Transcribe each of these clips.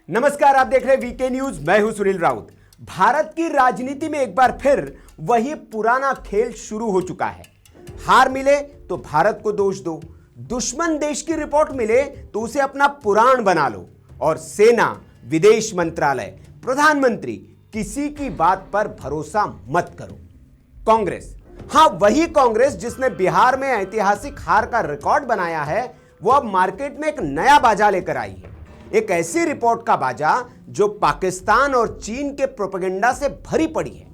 नमस्कार, आप देख रहे हैं वीके न्यूज। मैं हूं सुनील राउत। भारत की राजनीति में एक बार फिर वही पुराना खेल शुरू हो चुका है। हार मिले तो भारत को दोष दो, दुश्मन देश की रिपोर्ट मिले तो उसे अपना पुराण बना लो, और सेना, विदेश मंत्रालय, प्रधानमंत्री, किसी की बात पर भरोसा मत करो। कांग्रेस, हां वही कांग्रेस जिसने बिहार में ऐतिहासिक हार का रिकॉर्ड बनाया है, वो अब मार्केट में एक नया बाजा लेकर आई है। एक ऐसी रिपोर्ट का बाजा जो पाकिस्तान और चीन के प्रोपेगेंडा से भरी पड़ी है,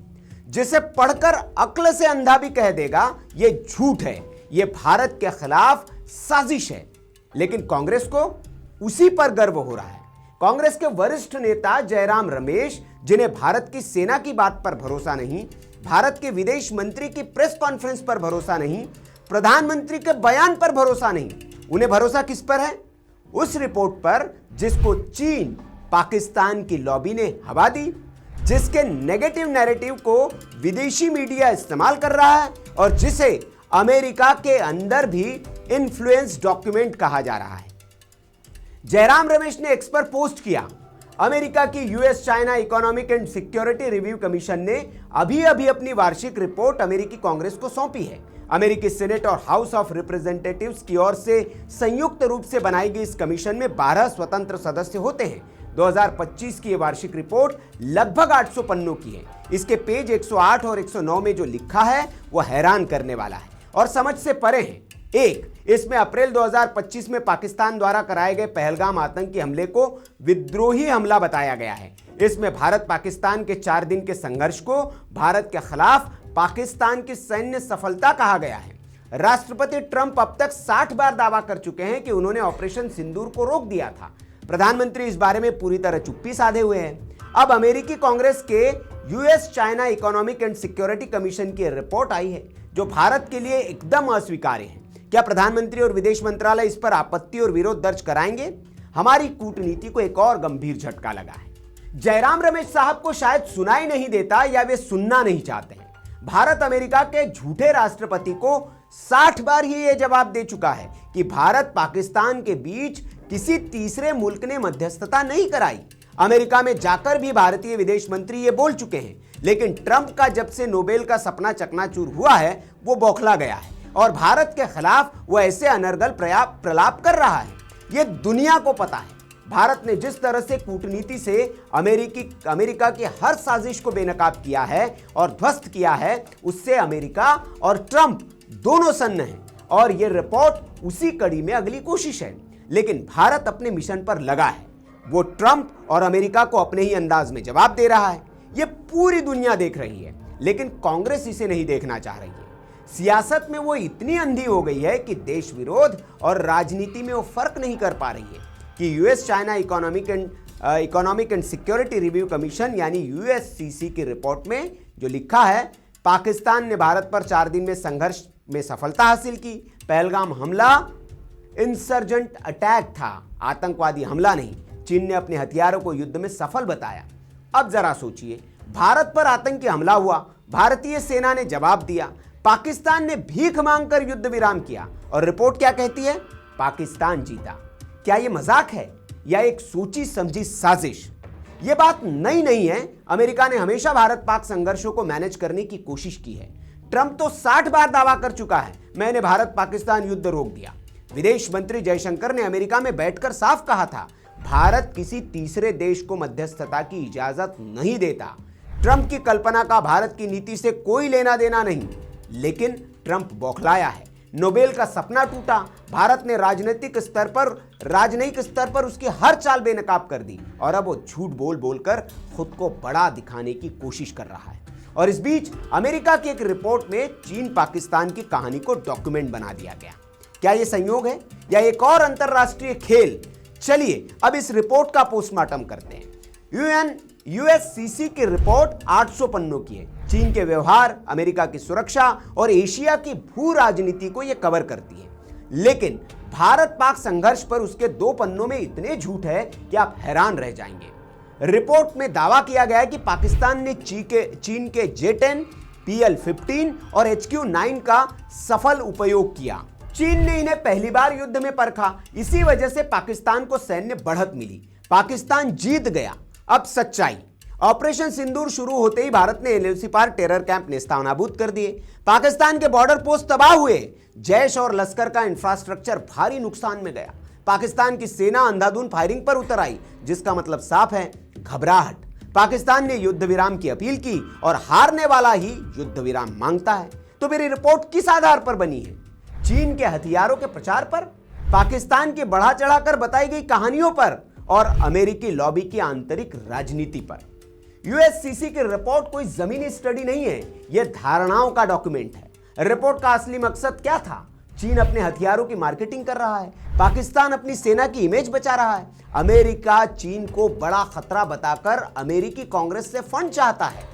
जिसे पढ़कर अक्ल से अंधा भी कह देगा ये झूठ है, ये भारत के खिलाफ साजिश है। लेकिन कांग्रेस को उसी पर गर्व हो रहा है। कांग्रेस के वरिष्ठ नेता जयराम रमेश, जिन्हें भारत की सेना की बात पर भरोसा नहीं, भारत के विदेश मंत्री की प्रेस कॉन्फ्रेंस पर भरोसा नहीं, प्रधानमंत्री के बयान पर भरोसा नहीं, उन्हें भरोसा किस पर है? उस रिपोर्ट पर जिसको चीन, पाकिस्तान की लॉबी ने हवा दी, जिसके नेगेटिव नैरेटिव को विदेशी मीडिया इस्तेमाल कर रहा है और जिसे अमेरिका के अंदर भी इन्फ्लुएंस डॉक्यूमेंट कहा जा रहा है। जयराम रमेश ने एक्स पर पोस्ट किया, अमेरिका की US China economic and security review commission ने अभी अपनी वार्षिक रिपोर्ट अमेरिकी कांग्रेस को सौंपी है। अमेरिकी सीनेट और हाउस ऑफ रिप्रेजेंटेटिव्स की ओर से संयुक्त रूप से बनाई गई इस कमीशन में 12 स्वतंत्र सदस्य होते हैं। 2025 की यह वार्षिक रिपोर्ट लगभग 800 पन्नों की है। इसके पेज 108 और 109 में जो लिखा है वो हैरान करने वाला है और समझ से परे है। एक, इसमें अप्रैल 2025 में पाकिस्तान द्वारा कराए गए पहलगाम आतंकी हमले को विद्रोही हमला बताया गया है। इसमें भारत पाकिस्तान के 4 दिन के संघर्ष को भारत के खिलाफ पाकिस्तान की सैन्य सफलता कहा गया है। राष्ट्रपति ट्रंप अब तक 60 बार दावा कर चुके हैं कि उन्होंने ऑपरेशन सिंदूर को रोक दिया था। प्रधानमंत्री इस बारे में पूरी तरह चुप्पी साधे हुए हैं। अब अमेरिकी कांग्रेस के US China economic and security commission की रिपोर्ट आई है जो भारत के लिए एकदम अस्वीकार्य है। क्या प्रधानमंत्री और विदेश मंत्रालय इस पर आपत्ति और विरोध दर्ज कराएंगे? हमारी कूटनीति को एक और गंभीर झटका लगा है। जयराम रमेश साहब को शायद सुनाई नहीं देता या वे सुनना नहीं चाहते हैं। भारत अमेरिका के झूठे राष्ट्रपति को 60 बार ही यह जवाब दे चुका है कि भारत पाकिस्तान के बीच किसी तीसरे मुल्क ने मध्यस्थता नहीं कराई। अमेरिका में जाकर भी भारतीय विदेश मंत्री ये बोल चुके हैं। लेकिन ट्रंप का जब से नोबेल का सपना चकनाचूर हुआ है, वो बौखला गया है और भारत के खिलाफ वो ऐसे अनर्गल प्रलाप कर रहा है। ये दुनिया को पता है। भारत ने जिस तरह से कूटनीति से अमेरिका की हर साजिश को बेनकाब किया है और ध्वस्त किया है, उससे अमेरिका और ट्रंप दोनों सन्न हैं और यह रिपोर्ट उसी कड़ी में अगली कोशिश है। लेकिन भारत अपने मिशन पर लगा है। वो ट्रंप और अमेरिका को अपने ही अंदाज में जवाब दे रहा है। यह पूरी दुनिया देख रही है, लेकिन कांग्रेस इसे नहीं देखना चाह रही है। सियासत में वो इतनी अंधी हो गई है कि देश विरोध और राजनीति में वो फर्क नहीं कर पा रही है कि US China economic and security review commission यानी यूएससीसी की रिपोर्ट में जो लिखा है, पाकिस्तान ने भारत पर 4 दिन में संघर्ष में सफलता हासिल की। पहलगाम हमला इंसर्जेंट अटैक था, आतंकवादी हमला नहीं। चीन ने अपने हथियारों को युद्ध में सफल बताया। अब जरा सोचिए, भारत पर आतंकी हमला हुआ, भारतीय सेना ने जवाब दिया, पाकिस्तान ने भीख मांगकर युद्ध विराम किया और रिपोर्ट क्या कहती है? पाकिस्तान जीता। क्या यह मजाक है या एक सोची समझी साजिश? यह बात नई नहीं है। अमेरिका ने हमेशा भारत पाक संघर्षों को मैनेज करने की कोशिश की है। ट्रंप तो 60 बार दावा कर चुका है, मैंने भारत पाकिस्तान युद्ध रोक दिया। विदेश मंत्री जयशंकर ने अमेरिका में बैठकर साफ कहा था, भारत किसी तीसरे देश को मध्यस्थता की इजाजत नहीं देता। ट्रंप की कल्पना का भारत की नीति से कोई लेना देना नहीं। लेकिन ट्रंप बौखलाया है। नोबेल का सपना टूटा। भारत ने राजनीतिक स्तर पर उसकी हर चाल बेनकाब कर दी और अब वो झूठ बोल बोलकर खुद को बड़ा दिखाने की कोशिश कर रहा है। और इस बीच अमेरिका की एक रिपोर्ट में चीन पाकिस्तान की कहानी को डॉक्यूमेंट बना दिया गया। क्या यह संयोग है या एक और अंतरराष्ट्रीय खेल? चलिए अब इस रिपोर्ट का पोस्टमार्टम करते हैं। यूएससीसी की रिपोर्ट 800 पन्नों की है। चीन के व्यवहार, अमेरिका की सुरक्षा और एशिया की भू राजनीति को यह कवर करती है। लेकिन भारत पाक संघर्ष पर उसके 2 पन्नों में इतने झूठ है कि आप हैरान रह जाएंगे। रिपोर्ट में दावा किया गया है कि पाकिस्तान ने चीन के J-10, PL-15 और HQ-9 का सफल उपयोग किया। चीन ने इन्हें पहली बार युद्ध में परखा, इसी वजह से पाकिस्तान को सैन्य बढ़त मिली। पाकिस्तान जीत गया। अब सच्चाई। ऑपरेशन सिंदूर शुरू होते ही भारत ने एलओसी पार टेरर कैंप नेस्तनाबूद कर दिए। पाकिस्तान के बॉर्डर पोस्ट तबाह हुए। जैश और लश्कर का इंफ्रास्ट्रक्चर भारी नुकसान में गया। पाकिस्तान की सेना अंधाधुंध फायरिंग पर उतर आई, जिसका मतलब साफ है, घबराहट। पाकिस्तान ने युद्ध विराम की अपील की और हारने वाला ही युद्ध विराम मांगता है। तो मेरी रिपोर्ट किस आधार पर बनी है? चीन के हथियारों के प्रचार पर, पाकिस्तान की बढ़ा चढ़ाकर बताई गई कहानियों पर और अमेरिकी लॉबी की आंतरिक राजनीति पर। यूएससीसी की रिपोर्ट कोई जमीनी स्टडी नहीं है, यह धारणाओं का डॉक्यूमेंट है। रिपोर्ट का असली मकसद क्या था? चीन अपने हथियारों की मार्केटिंग कर रहा है, पाकिस्तान अपनी सेना की इमेज बचा रहा है, अमेरिका चीन को बड़ा खतरा बताकर अमेरिकी कांग्रेस से फंड चाहता है।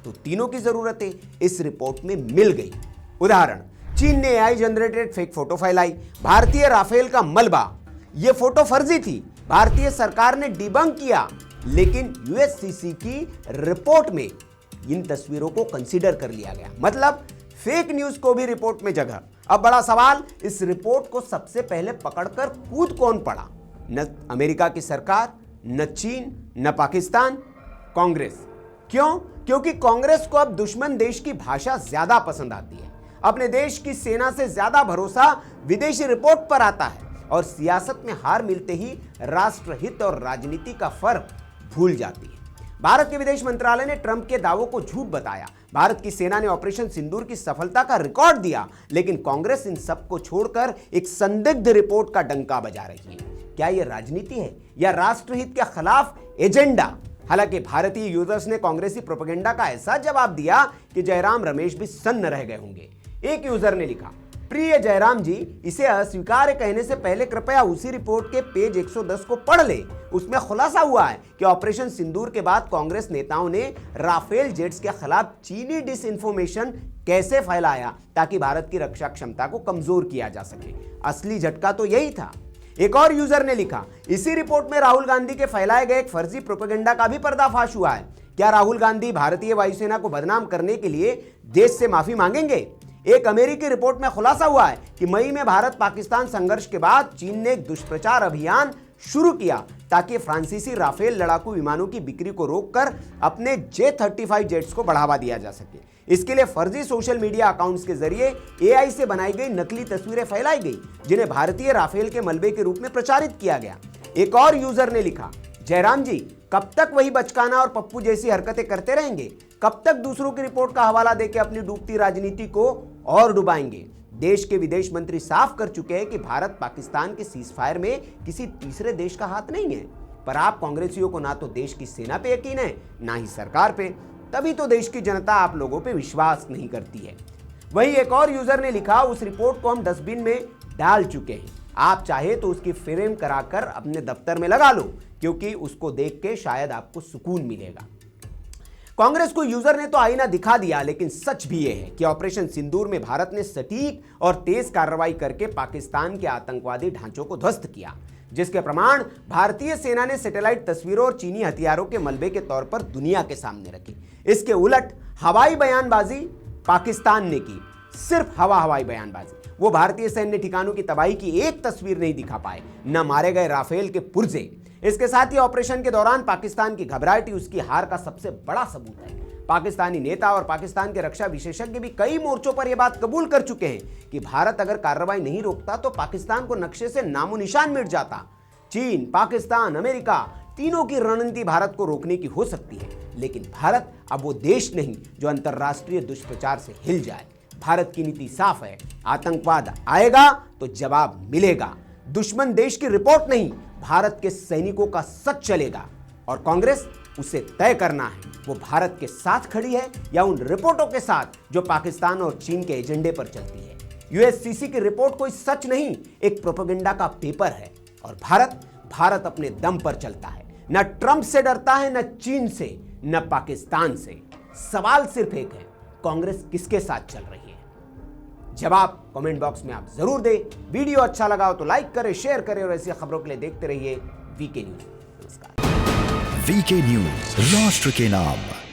तो तीनों की जरूरतें इस रिपोर्ट में मिल गई। उदाहरण, चीन ने एआई जनरेटेड फेक फोटो फैलाई, भारतीय राफेल का मलबा। यह फोटो फर्जी थी, भारतीय सरकार ने डिबंक किया, लेकिन यूएससीसी की रिपोर्ट में इन तस्वीरों को कंसीडर कर लिया गया। मतलब फेक न्यूज को भी रिपोर्ट में जगह। अब बड़ा सवाल, इस रिपोर्ट को सबसे पहले पकड़कर कूद कौन पड़ा? न अमेरिका की सरकार, न चीन, न पाकिस्तान, कांग्रेस। क्यों? क्योंकि कांग्रेस को अब दुश्मन देश की भाषा ज्यादा पसंद आती है। अपने देश की सेना से ज्यादा भरोसा विदेशी रिपोर्ट पर आता है और सियासत में हार मिलते ही राष्ट्रहित और राजनीति का फर्क भूल जाती है। भारत के विदेश मंत्रालय ने ट्रंप के दावों को झूठ बताया। भारत की सेना ने ऑपरेशन सिंदूर की सफलता का रिकॉर्ड दिया, लेकिन कांग्रेस इन सब को छोड़कर एक संदिग्ध रिपोर्ट का डंका बजा रही है। क्या यह राजनीति है या राष्ट्रहित के खिलाफ एजेंडा? हालांकि भारतीय यूजर्स ने कांग्रेसी प्रोपेगेंडा का ऐसा जवाब दिया कि जयराम रमेश भी सन्न रह गए होंगे। एक यूजर ने लिखा, प्रिय जयराम जी, इसे अस्वीकार कहने से पहले कृपया उसी रिपोर्ट के पेज 110 को पढ़ ले। उसमें खुलासा हुआ है कि ऑपरेशन सिंदूर के बाद कांग्रेस नेताओं ने राफेल जेट्स के खिलाफ चीनी डिसइंफॉर्मेशन कैसे फैलाया ताकि भारत की रक्षा क्षमता को कमजोर किया जा सके। असली झटका तो यही था। एक और यूजर ने लिखा, इसी रिपोर्ट में राहुल गांधी के फैलाए गए एक फर्जी प्रोपेगेंडा का भी पर्दाफाश हुआ है। क्या राहुल गांधी भारतीय वायुसेना को बदनाम करने के लिए देश से माफी मांगेंगे? एक अमेरिकी रिपोर्ट में खुलासा हुआ है कि मई में भारत पाकिस्तान संघर्ष के बाद चीन ने एक दुष्प्रचार अभियान शुरू किया ताकि फ्रांसीसी राफेल लड़ाकू विमानों की बिक्री को रोककर अपने J-35 जेट्स को बढ़ावा दिया जा सके। इसके लिए फर्जी सोशल मीडिया अकाउंट्स के जरिए एआई से बनाई गई नकली तस्वीरें फैलाई गई, जिन्हें भारतीय राफेल के मलबे के रूप में प्रचारित किया गया। एक और यूजर ने लिखा, जयराम जी, कब तक वही बचकाना और पप्पू जैसी हरकतें करते रहेंगे? कब तक दूसरों की रिपोर्ट का हवाला देकर अपनी डूबती राजनीति को और डुबाएंगे? देश के विदेश मंत्री साफ कर चुके हैं कि भारत पाकिस्तान के सीजफायर में किसी तीसरे देश का हाथ नहीं है। पर आप कांग्रेसियों को ना तो देश की सेना पे यकीन है, ना ही सरकार पे। तभी तो देश की जनता आप लोगों पे विश्वास नहीं करती है। वहीं एक और यूजर ने लिखा, उस रिपोर्ट को हम डस्टबिन में डाल चुके हैं। आप चाहे तो उसकी फ्रेम कराकर अपने दफ्तर में लगा लो, क्योंकि उसको देख के शायद आपको सुकून मिलेगा। कांग्रेस को यूजर ने तो आईना दिखा दिया, लेकिन सच भी यह है कि ऑपरेशन सिंदूर में भारत ने सटीक और तेज कार्रवाई करके पाकिस्तान के आतंकवादी ढांचों को ध्वस्त किया, जिसके प्रमाण भारतीय सेना ने सैटेलाइट तस्वीरों और चीनी हथियारों के मलबे के तौर पर दुनिया के सामने रखी। इसके उलट हवाई बयानबाजी पाकिस्तान ने की, सिर्फ हवाई बयानबाजी। वो भारतीय सैन्य ठिकानों की तबाही की एक तस्वीर नहीं दिखा पाए, न मारे गए राफेल के पुर्जे। इसके साथ ही ऑपरेशन के दौरान पाकिस्तान की घबराहट ही उसकी हार का सबसे बड़ा सबूत है। पाकिस्तानी नेता और पाकिस्तान के रक्षा विशेषज्ञ भी कई मोर्चों पर यह बात कबूल कर चुके हैं कि भारत अगर कार्रवाई नहीं रोकता तो पाकिस्तान को नक्शे से नामो निशान मिट जाता। चीन, पाकिस्तान, अमेरिका, तीनों की रणनीति भारत को रोकने की हो सकती है, लेकिन भारत अब वो देश नहीं जो अंतर्राष्ट्रीय दुष्प्रचार से हिल जाए। भारत की नीति साफ है, आतंकवाद आएगा तो जवाब मिलेगा। दुश्मन देश की रिपोर्ट नहीं, भारत के सैनिकों का सच चलेगा। और कांग्रेस, उसे तय करना है वो भारत के साथ खड़ी है या उन रिपोर्टों के साथ जो पाकिस्तान और चीन के एजेंडे पर चलती है। यूएससीसी की रिपोर्ट कोई सच नहीं, एक प्रोपेगेंडा का पेपर है। और भारत अपने दम पर चलता है, न ट्रंप से डरता है, न चीन से, न पाकिस्तान से। सवाल सिर्फ एक है, कांग्रेस किसके साथ चल रही है? जवाब कमेंट बॉक्स में आप जरूर दें। वीडियो अच्छा लगा हो तो लाइक करें, शेयर करें और ऐसी खबरों के लिए देखते रहिए वीके न्यूज। नमस्कार। वीके न्यूज, राष्ट्र के नाम।